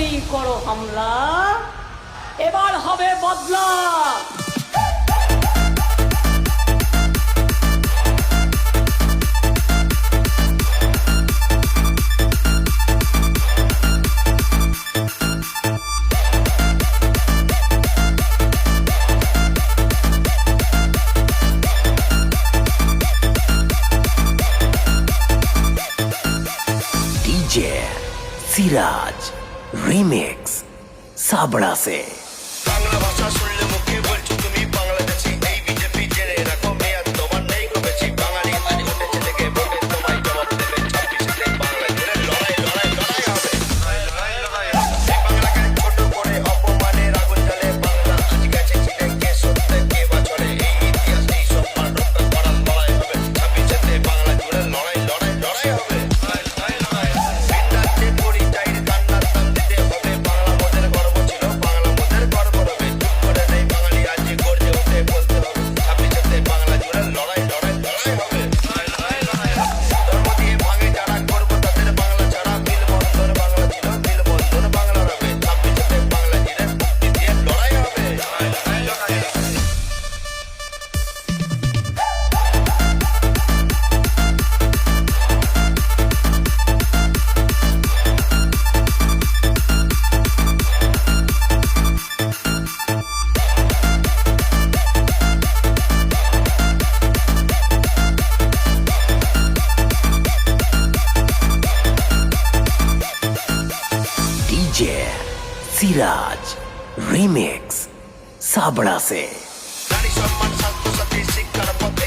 তুমি করো হামলা, এবার হবে বদলা। डीजे सिराज रिमिक्स साबड़ा से। বাংলা ভাষা শুনলে মুখে বলছো তুমি বাংলাদেশি, এই বিজেপি জেনে রাখো মেয়াদ তোমার নেই গো বেশি। বাঙালি আজ উঠেছে থেকে ভোটে তোমায় জবাব দেবে 26-এ বাংলা জুড়ে লড়াই লড়াই লড়াই হবে। বাংলাকে ছোট করে অপমানের আগুন জ্বলে, বাংলা আজ গেছে চিনে কে সত্যে কে বছরে। এই ইতিহাস এই সম্মান রক্ষা করার লড়াই হবে, 26-এ বাংলা জুড়ে লড়াই লড়াই লড়াই হবে। ভিন্নাজ্যে পরিচয়ের কান্নার দাম দিতে হবে, বাংলা মোদের গর্ব ছিল, বাংলা মোদের গর্ব রবে। চুপ করে নেই বাঙালি আজ গর্জে উঠে বলতে হবে, 26-এ বাংলা জুড়ে লড়াই লড়াই লড়াই হবে। ধর্ম দিয়ে ভাঙে যারা করব তাদের বাংলা ছাড়া, মিল বন্ধন বাংলা ছিল, মিল বন্ধন বাংলা রবে। 26-এ বাংলা জুড়ে মুক্তি দিয়ে লড়াই হবে। डीजे सिराज रिमिक्स साबड़ा से। নারী সম্মান স্বাস্থ্য সাথী শিক্ষার পথে